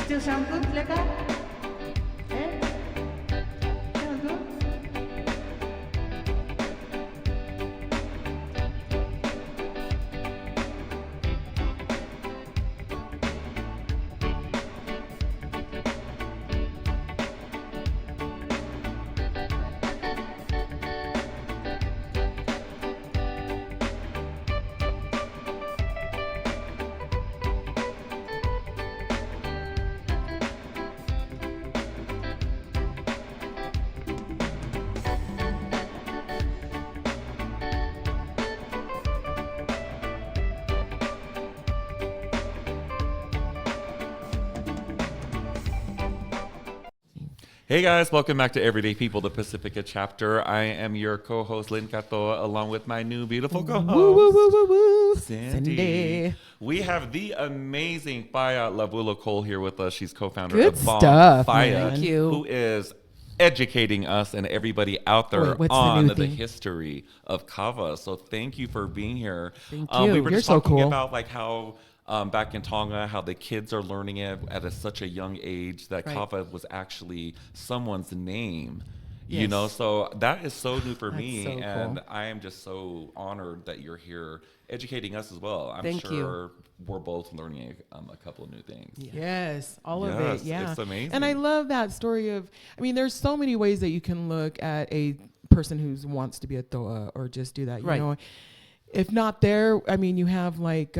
Still sound good, Leka? Eh? Sound good? Hey guys, welcome back to Everyday People, the Pacifica chapter. I am your co-host Lynn Katoa, along with my new beautiful co-host Woo, woo, woo, woo, woo. Cindy. We have the amazing Paea Lavulo Cole here with us. She's co-founder Good of stuff, BonFiyah, man. Thank you. who is educating us and everybody out there Wait, what's the on new the thing? history of Kava. So thank you for being here. Thank We you. were You're just so talking cool. about like how back in Tonga, how the kids are learning it at such a young age that Right. Kava was actually someone's name. You Yes. know, so that is so new for That's me, so and cool. I am just so honored that you're here educating us as well. I'm Thank you. sure we're both learning a couple of new things. Yeah. Yes, all of Yes, it. Yeah. it's amazing. And I love that story of, I mean, there's so many ways that you can look at a person who wants to be a toa or just do that. You Right. know, if not there, I mean, you have like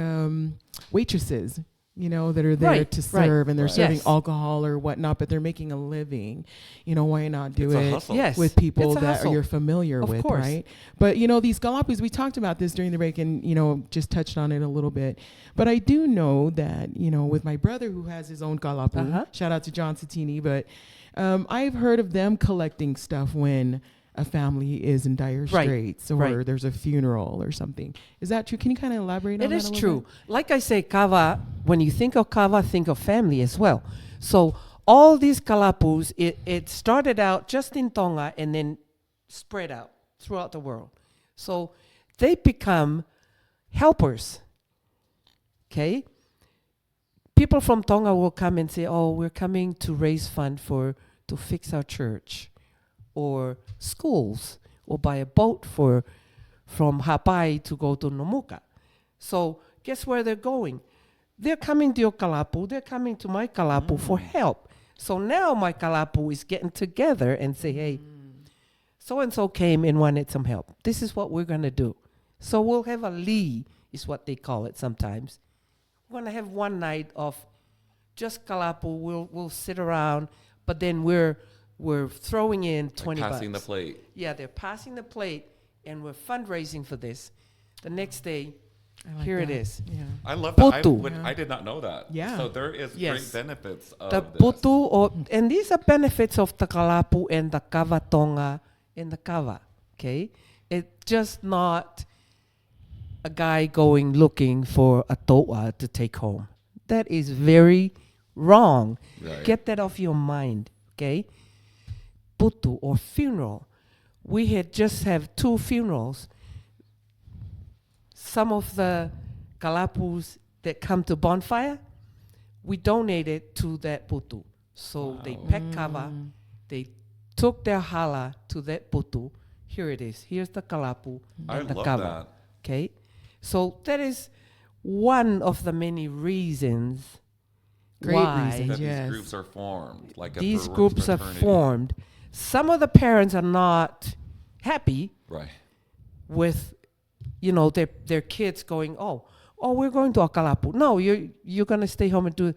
waitresses, you know, that are there Right, to right. serve and they're Right. serving Yes. alcohol or whatnot, but they're making a living. You know, why not do It's a it? hustle. Yes. With people It's a that hustle. you're familiar Of with, course. right? But you know, these galapagos, we talked about this during the break and, you know, just touched on it a little bit. But I do know that, you know, with my brother who has his own galapagos, Uh-huh. shout out to John Satini, but I've heard of them collecting stuff when a family is in dire Right, straits or right. there's a funeral or something. Is that true? Can you kind of elaborate on It that is a little true. bit? Like I say, Kava, when you think of Kava, think of family as well. So all these kalapus, it started out just in Tonga and then spread out throughout the world. So they become helpers. Okay? People from Tonga will come and say, oh, we're coming to raise fund to fix our church or schools or buy a boat from Hapai to go to Nomuka. So guess where they're going? They're coming to your kalapu. They're coming to my kalapu for help. So now my kalapu is getting together and say, hey, so-and-so came and wanted some help. This is what we're going to do. So we'll have a li, is what they call it sometimes. We're going to have one night of just kalapu. We'll sit around, but then we're throwing in 20 Like passing the bucks. plate. Yeah, they're passing the plate, and we're fundraising for this. The next day, I like here it that. is. Yeah. I love that. Putu. I did not know that. Yeah. So there is Yes. great benefits of The this. putu, and these are benefits of the kalapu and the kava tonga and the kava, okay? It's just not a guy going looking for a toua to take home. That is very wrong. Right. Get that off your mind, okay? Putu or funeral. We had just have 2 funerals. Some of the kalapus that come to BonFiyah, we donated to that putu. So they Wow. packed kava, they took their hala to that putu. Here it is. Here's the kalapu I and the love kava. that. Okay? So that is one of the many reasons Great why reasons. That Yes. these groups are formed. Like a these groups are fraternity. formed. Some of the parents are not happy Right. with, you know, their kids going, oh, we're going to a kalapu. No, you're going to stay home and do it.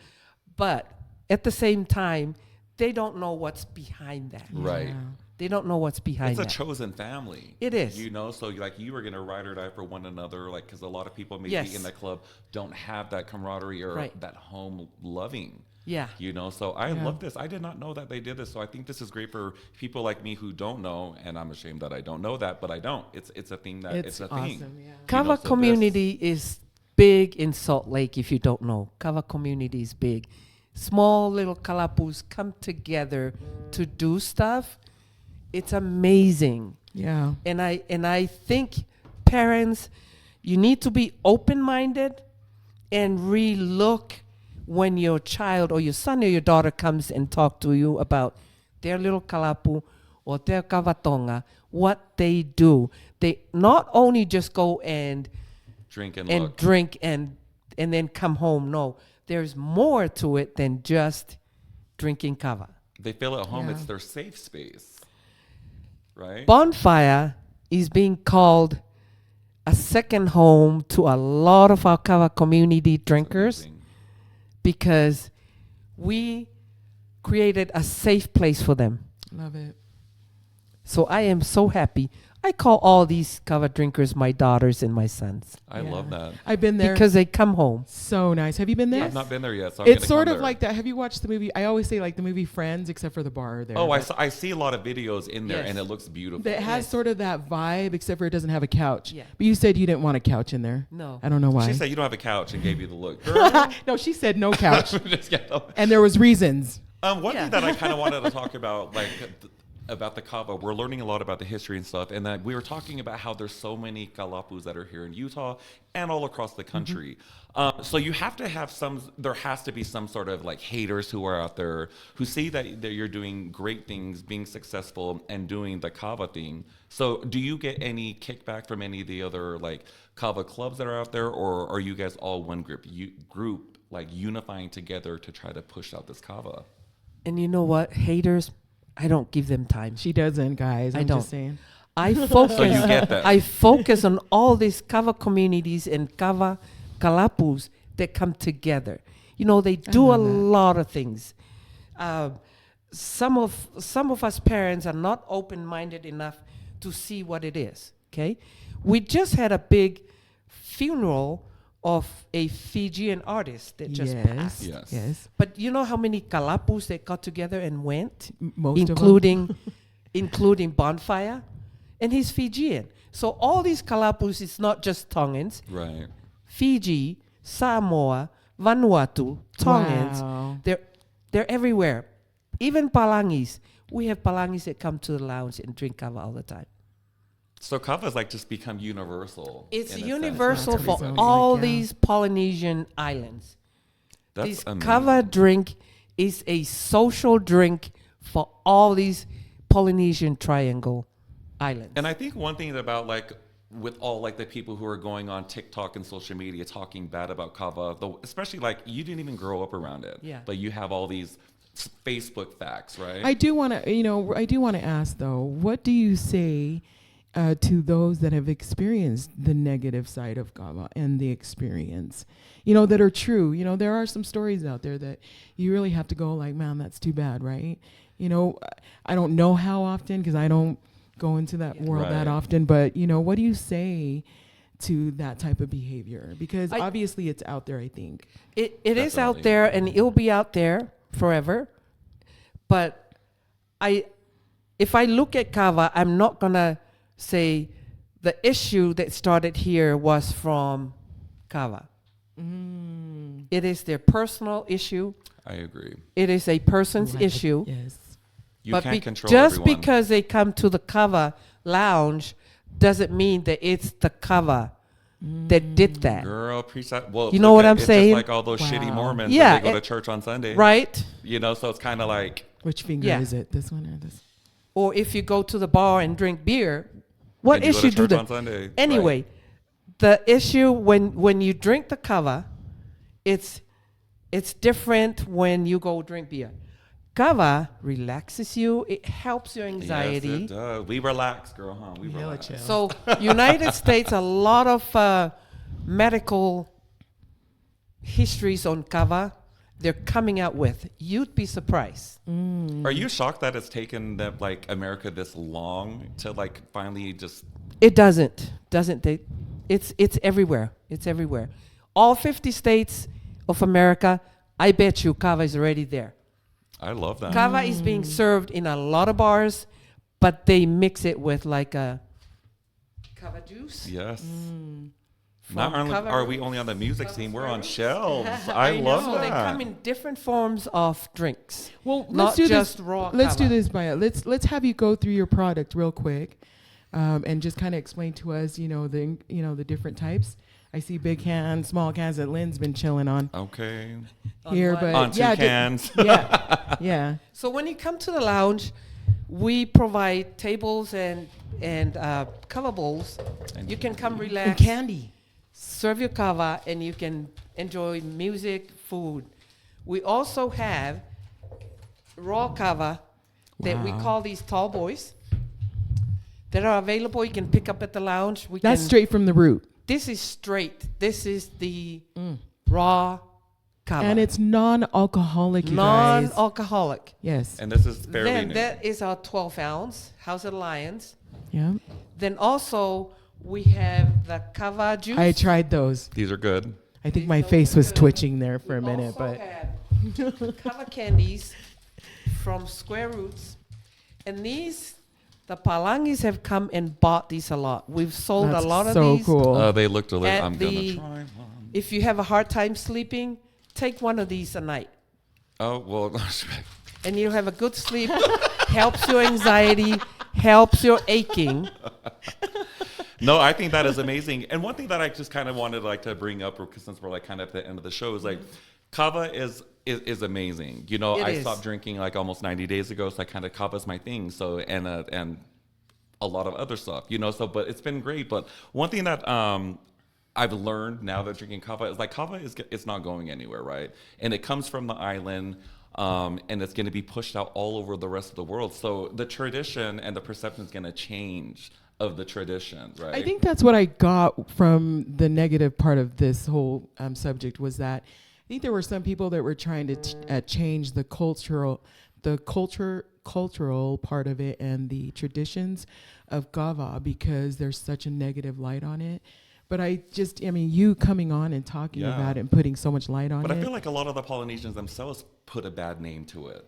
But at the same time, they don't know what's behind that. Right. Yeah. They don't know what's behind It's a that. chosen family. It is. You know, so like you were going to ride or die for one another, like, because a lot of people maybe Yes. in that club don't have that camaraderie or Right. that home loving. Yeah. You know, so I Yeah. love this. I did not know that they did this. So I think this is great for people like me who don't know, and I'm ashamed that I don't know that, but I don't. It's a thing that It's it's, a awesome. thing. Yeah. Kava know, so community is big in Salt Lake, if you don't know. Kava community is big. Small little kalapus come together to do stuff. It's amazing. Yeah. And I think parents, you need to be open-minded and re-look when your child or your son or your daughter comes and talk to you about their little kalapu or their kavatonga, what they do. They not only just go and Drink and and look. drink and then come home. No, there's more to it than just drinking kava. They feel at home. Yeah. It's their safe space, right? BonFiyah is being called a second home to a lot of our kava community drinkers Amazing. because we created a safe place for them. Love it. So I am so happy. I call all these kava drinkers my daughters and my sons I Yeah. love that. I've been there. because they come home. So nice. Have you been there? I've not been there yet, so I'm It's gonna sort come of there. like that. Have you watched the movie? I always say like the movie Friends, except for the bar there. Oh, but I see a lot of videos in there, Yes. and it looks beautiful. That has Yes. sort of that vibe, except for it doesn't have a couch. Yeah. But you said you didn't want a couch in there. No. I don't know why. She said you don't have a couch and gave you the look. Girl. No, she said no couch, Just get them. and there was reasons. One Yeah. thing that I kind of wanted to talk about, about the kava, we're learning a lot about the history and stuff, and that we were talking about how there's so many kalapus that are here in Utah and all across the country. So you have to have there has to be some sort of like haters who are out there who see that you're doing great things, being successful, and doing the kava thing. So do you get any kickback from any of the other like kava clubs that are out there, or are you guys all one group, like unifying together to try to push out this kava? And you know what? Haters, I don't give them time. She doesn't, guys. I I'm don't. just saying. I focus. So you get that. I focus on all these kava communities and kava kalapus that come together. You know, they do a love that. lot of things. Some of us parents are not open-minded enough to see what it is. Okay, we just had a big funeral of a Fijian artist that just passed. Yes. Yes. But you know how many kalapus that got together and went? Most including including BonFiyah, and he's Fijian. So all these kalapus is not just Tongans. Right. Fiji, Samoa, Vanuatu, Tongans. Wow. They're everywhere. Even Palangis. We have Palangis that come to the lounge and drink kava all the time. So kava has like just become universal. It's in a sense. universal That's what for it sounds all like, yeah. these Polynesian islands. That's This amazing. kava drink is a social drink for all these Polynesian triangle islands. And I think one thing about like with all like the people who are going on TikTok and social media talking bad about kava, especially like you didn't even grow up around it. Yeah. But you have all these Facebook facts, right? I do want to ask though, what do you say to those that have experienced the negative side of kava and the experience, that are true? There are some stories out there that you really have to go like, man, that's too bad, right? I don't know how often because I don't go into that world that Right. often, but what do you say to that type of behavior? Because I- obviously it's out there, I think. It is out Definitely. there, and it'll be out there forever. But if I look at kava, I'm not gonna say the issue that started here was from kava. It is their personal issue. I agree. It is a person's Right. issue. Yes. You But can't control just everyone. because they come to the kava lounge doesn't mean that it's the kava that did that. Girl, preach that. Well, You know look what at- I'm it's saying? Just like all those shitty Wow. Mormons Yeah, that they go to it- church on Sunday. Right? So it's kind of like, Which finger Yeah. is it? This one or this? Or if you go to the bar and drink beer, what and you go issue to do church they? on Sunday. Anyway, the issue when you drink the kava, it's different when you go drink beer. Kava relaxes you. It helps your Right. anxiety. Yes, it does. We relax, girl, huh? We Hella relax. chill. So United States, a lot of medical histories on kava they're coming out with. You'd be surprised. Are you shocked that it's taken them like America this long to like finally just? It doesn't. It's everywhere. It's everywhere. All 50 states of America, I bet you kava is already there. I love that. Kava is being served in a lot of bars, but they mix it with like a kava juice. Yes. from Not only Kava are we roots, only on the music Kava scene, we're on roots. shelves. I know. love So that. they come in different forms of drinks. Well, Not let's do just this. raw Let's do kava. this, Paea. Let's have you go through your product real quick, and just kind of explain to us, the different types. I see big cans, small cans that Lynn's been chilling on. Okay. here, what? but On yeah, cans. yeah, yeah. So when you come to the lounge, we provide tables and cover bowls. You can come relax, And candy. serve your kava, and you can enjoy music, food. We also have raw kava that we Wow. call these tall boys that are available. You can pick up at the lounge. That's straight from the root, This is straight. This is the raw kava. and it's non-alcoholic. You guys. non-alcoholic. Yes. And this is fairly Then new. that is our 12 ounce House of the Lions. Yeah. Then also we have the kava juice. I tried those. These are good. I think my face was twitching there for a We minute, also but have kava candies from Square Roots. And these, the Palangis have come and bought these a lot. We've sold that's a lot of so these. cool. They look delicious. At I'm going to the- try one. If you have a hard time sleeping, take one of these a night. Oh, well, And you'll have a good sleep. Helps your anxiety, helps your aching. no, I think that is amazing. And one thing that I just kind of wanted to bring up, because since we're like kind of at the end of the show, is like kava is amazing. You know, It I is. stopped drinking like almost 90 days ago, so I kind of kava's my thing. So and a lot of other stuff, you know. So, but it's been great. But one thing that I've learned now that drinking kava is like kava it's not going anywhere, right? And it comes from the island. And it's going to be pushed out all over the rest of the world. So the tradition and the perception is going to change of the tradition, right? I think that's what I got from the negative part of this whole subject was that I think there were some people that were trying to change the cultural part of it and the traditions of Kava because there's such a negative light on it. But I mean, you coming on and talking Yeah. about it and putting so much light on But it. I feel like a lot of the Polynesians themselves put a bad name to it.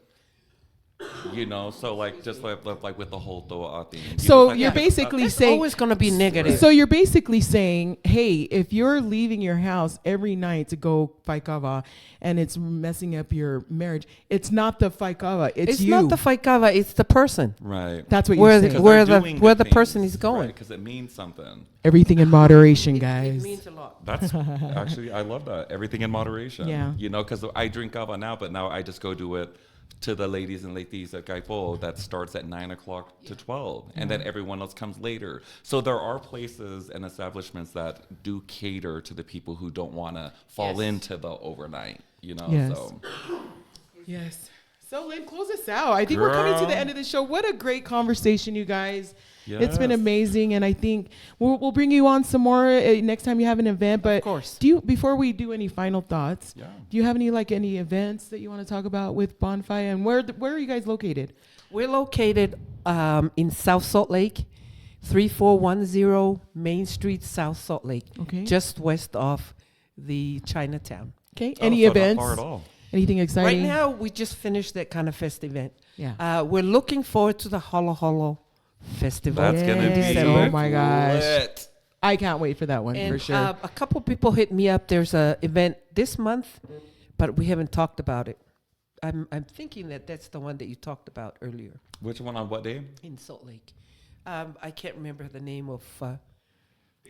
You know, so like just like with the whole toua thing. You So know, like, you're yeah, basically It's saying always going to be negative. So you're basically saying, hey, if you're leaving your house every night to go faikava and it's messing up your marriage, it's not the faikava, it's you. not the faikava, it's the person. right. That's what Where you're the- saying. where the person is going. Because it means something. Everything in moderation, It guys. means a lot. That's actually, I love that. Everything in moderation. Yeah. You know, because I drink kava now, but now I just go do it to the ladies and ladies at Kaipo that starts at 9 o'clock to 12. And then everyone else comes later. So there are places and establishments that do cater to the people who don't want to fall Yes. into the overnight, you know? Yes. So Yes. So Lynn, close us out. I think we're coming to the Girl. end of the show. What a great conversation, you guys. It's been Yes. amazing, and I think we'll bring you on some more next time you have an event. But course. before we do any final thoughts, Yeah. do you have any events that you want to talk about with BonFiyah, and where are you guys located? We're located in South Salt Lake, 3410 Main Street, South Salt Lake, Okay. just west of the Chinatown. Okay. Oh, Any so not events? far at all. Anything exciting? Right now, we just finished that kind of fest event. Yeah. We're looking forward to the Holo Holo Festival. That's going to Yes. be Oh my gosh. lit. I can't wait for that one And for sure. a couple people hit me up. There's a event this month, but we haven't talked about it. I'm thinking that's the one that you talked about earlier Which one on what day? in Salt Lake. I can't remember the name of.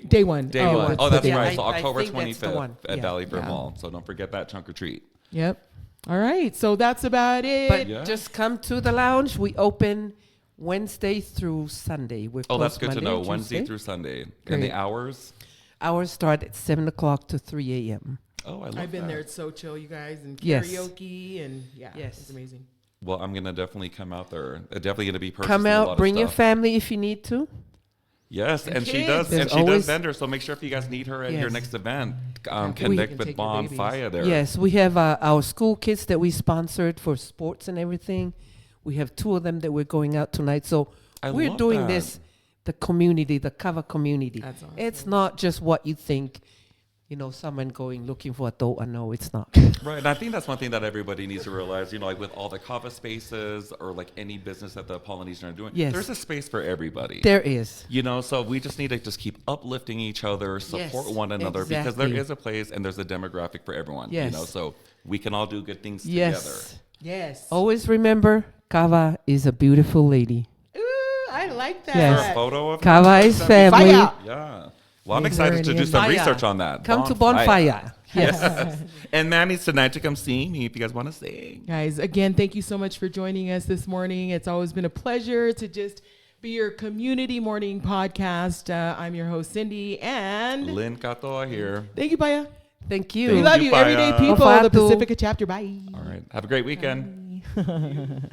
Day one. Day Oh, one. Oh, that's yeah, right. So I October think that's the 25th one. at Yeah. Valleyfair Yeah. Mall. So don't forget that trunk or treat. Yep. All right. So that's about it. But Yeah. just come to the lounge. We open Wednesday through Sunday. We're Oh, that's closed good to Monday know. and Wednesday Tuesday. through Sunday. Great. And the hours? Hours start at 7 o'clock to 3 a.m. Oh, I love I've been that. there. It's so chill, you guys, and Yes. karaoke, and Yes. it's amazing. Well, I'm going to definitely come out there. Definitely going to be purchasing Come a lot out, of bring your stuff. family if you need to. Yes, and she kids. does. There's And she does always- vendors. So make sure if you guys need her at your Yes. next event, We connect can with take your babies. BonFiyah there. Yes, we have our school kids that we sponsored for sports and everything. We have 2 of them that we're going out tonight. So I we're love doing that. this, the community, the Kava community. That's awesome. It's not just what you think, someone going looking for a toa. No, it's not. Right, and I think that's one thing that everybody needs to realize, like with all the kava spaces or like any business that the Polynesians are doing, Yes. there's a space for everybody. There is. So we just need to just keep uplifting each other, support Yes, one another, because there exactly. is a place and there's a demographic for everyone. Yes. So we can all do good things together. Yes. Yes. Always remember, Kava is a beautiful lady. Ooh, I like that. Yes. Is there a photo of Kava her? is That'd be- family. Fire. Yeah. Well, I'm Is there excited to any do some BonFiyah? research on that. Come to BonFiyah. Yes. And Manny's tonight to come see me if you guys want to sing. Guys, again, thank you so much for joining us this morning. It's always been a pleasure to just be your community morning podcast. I'm your host, Cindy, and Lynn Katoa here. thank you, Paea. Thank you. We love you, everyday Paea. people, the Ofatu. Pacifica chapter. Bye. All right. Have a great weekend. Bye.